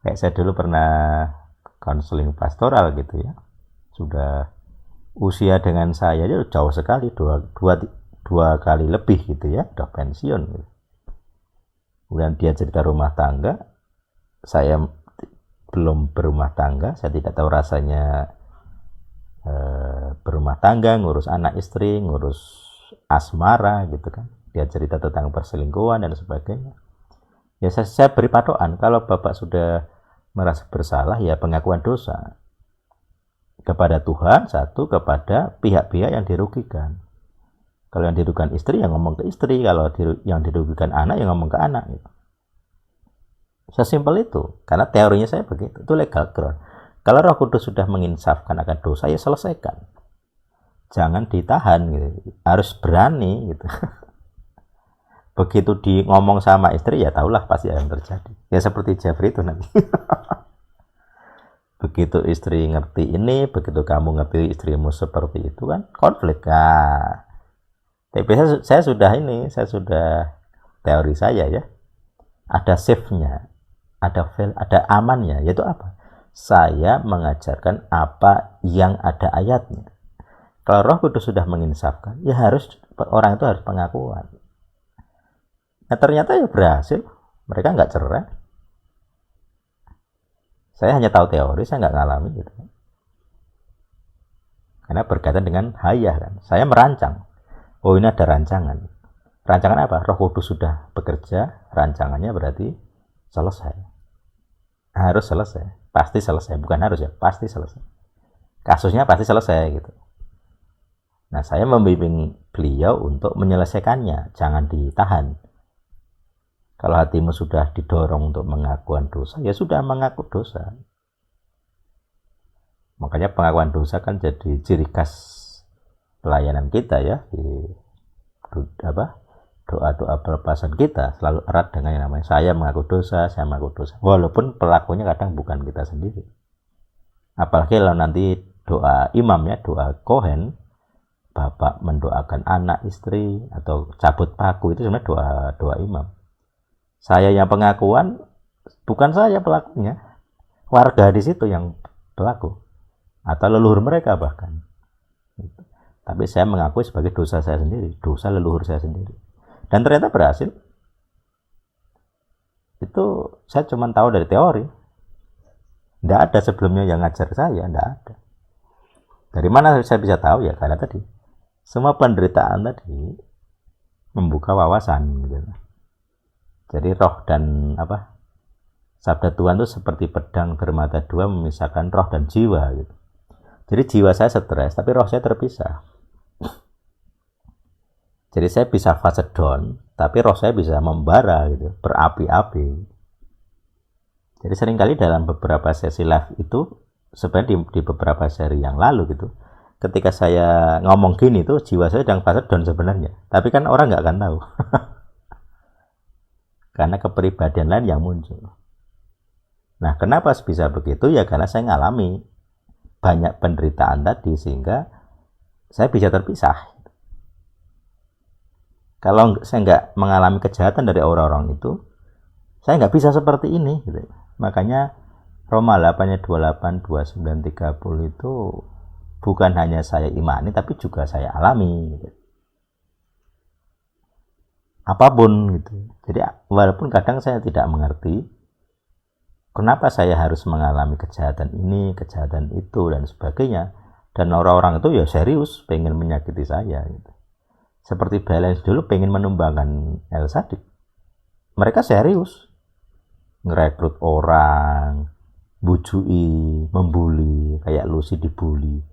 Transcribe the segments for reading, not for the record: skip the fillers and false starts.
Kayak saya dulu pernah konseling pastoral gitu ya. Sudah usia dengan saya aja jauh sekali, dua kali lebih gitu ya, udah pensiun gitu. Kemudian dia cerita rumah tangga, saya belum berumah tangga, saya tidak tahu rasanya berumah tangga, ngurus anak istri, ngurus asmara gitu kan. Dia cerita tentang perselingkuhan dan sebagainya. Ya saya beri patokan, kalau Bapak sudah merasa bersalah ya pengakuan dosa kepada Tuhan, satu, kepada pihak-pihak yang dirugikan. Kalau yang dirugikan istri ya ngomong ke istri, kalau yang dirugikan anak ya ngomong ke anak gitu. Sesimpel itu, karena teorinya saya begitu, itu legal ground. Kalau Roh Kudus sudah menginsafkan akan dosa ya selesaikan, jangan ditahan gitu, harus berani gitu. Begitu di ngomong sama istri ya tahulah pasti akan terjadi. Ya seperti Jeffrey itu nanti. Begitu istri ngerti ini, begitu kamu ngerti istrimu seperti itu kan konflik. Nah, tapi saya sudah teori saya ya. Ada safe-nya, ada amannya, yaitu apa? Saya mengajarkan apa yang ada ayatnya. Kalau Roh Kudus sudah menginsafkan, ya orang itu harus pengakuan. Nah ternyata ya berhasil, mereka nggak cerai. Saya hanya tahu teori, saya nggak ngalami gitu. Karena berkaitan dengan hayah kan. Saya merancang. Oh ini ada rancangan. Rancangan apa? Roh Kudus sudah bekerja, rancangannya berarti selesai. Harus selesai. Pasti selesai. Bukan harus ya, pasti selesai. Kasusnya pasti selesai gitu. Nah saya membimbing beliau untuk menyelesaikannya. Jangan ditahan. Kalau hatimu sudah didorong untuk pengakuan dosa, ya sudah mengaku dosa. Makanya pengakuan dosa kan jadi ciri khas pelayanan kita ya, di doa-doa pelepasan kita selalu erat dengan yang namanya saya mengaku dosa, walaupun pelakunya kadang bukan kita sendiri. Apalagi kalau nanti doa imam ya, doa Kohen, bapak mendoakan anak istri atau cabut paku, itu sebenarnya doa imam. Saya yang pengakuan, bukan saya pelakunya, warga di situ yang pelaku atau leluhur mereka bahkan. Tapi saya mengakui sebagai dosa saya sendiri, dosa leluhur saya sendiri. Dan ternyata berhasil. Itu saya cuma tahu dari teori. Tidak ada sebelumnya yang ngajar saya, tidak ada. Dari mana saya bisa tahu ya? Karena tadi semua penderitaan tadi membuka wawasan gitu. Jadi roh dan sabda Tuhan itu seperti pedang bermata dua memisahkan roh dan jiwa gitu. Jadi jiwa saya stres tapi roh saya terpisah. Jadi saya bisa fase down tapi roh saya bisa membara gitu, berapi-api. Jadi seringkali dalam beberapa sesi live itu sebenarnya di beberapa seri yang lalu gitu, ketika saya ngomong gini tuh jiwa saya sedang fase down sebenarnya. Tapi kan orang nggak akan tahu. Karena kepribadian lain yang muncul. Nah, kenapa bisa begitu? Ya karena saya ngalami banyak penderitaan tadi sehingga saya bisa terpisah. Kalau saya nggak mengalami kejahatan dari orang-orang itu, saya nggak bisa seperti ini. Gitu. Makanya Roma 8 28, 29, 30 itu bukan hanya saya imani, tapi juga saya alami. Gitu. Apapun gitu. Jadi walaupun kadang saya tidak mengerti kenapa saya harus mengalami kejahatan ini, kejahatan itu dan sebagainya, dan orang-orang itu ya serius pengen menyakiti saya gitu. Seperti Balance dulu pengen menumbangkan Elsa, mereka serius ngerekrut orang, bujui, membuli, kayak Lucy dibully.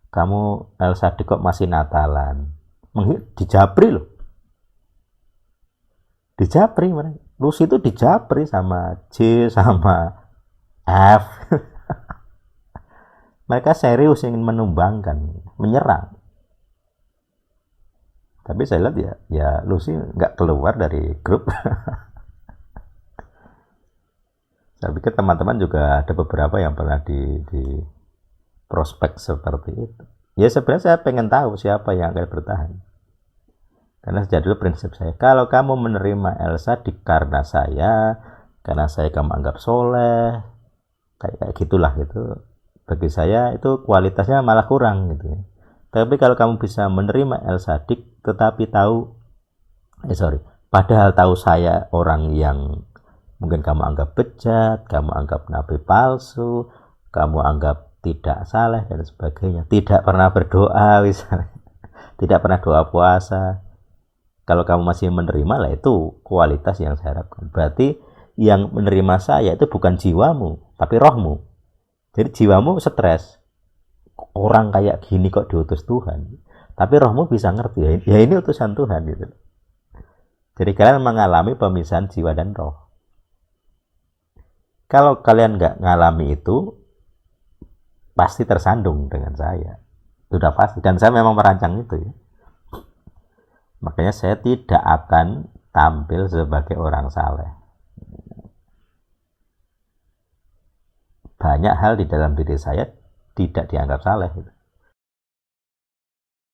Kamu Elsa kok masih Natalan, dijabri loh. Dijapri mereka. Lucy itu dijapri sama J sama F. Mereka serius ingin menumbangkan, menyerang. Tapi saya lihat ya Lucy nggak keluar dari grup. Saya pikir teman-teman juga ada beberapa yang pernah di prospek seperti itu. Ya sebenarnya saya pengen tahu siapa yang akan bertahan. Karena sejak dulu prinsip saya, kalau kamu menerima Elsa karena saya kamu anggap soleh, kayak gitulah gitu. Bagi saya itu kualitasnya malah kurang gitu ya. Tapi kalau kamu bisa menerima El Sadik tetapi tahu padahal tahu saya orang yang mungkin kamu anggap bejat, kamu anggap nabi palsu, kamu anggap tidak saleh dan sebagainya, tidak pernah berdoa misalnya, tidak pernah doa puasa. Kalau kamu masih menerima, lah itu kualitas yang saya harapkan. Berarti yang menerima saya itu bukan jiwamu, tapi rohmu. Jadi jiwamu stres, orang kayak gini kok diutus Tuhan, tapi rohmu bisa ngerti ya ini utusan Tuhan gitu. Jadi kalian mengalami pemisahan jiwa dan roh. Kalau kalian nggak ngalami itu, pasti tersandung dengan saya, sudah pasti. Dan saya memang merancang itu ya. Makanya saya tidak akan tampil sebagai orang saleh. Banyak hal di dalam diri saya tidak dianggap saleh gitu.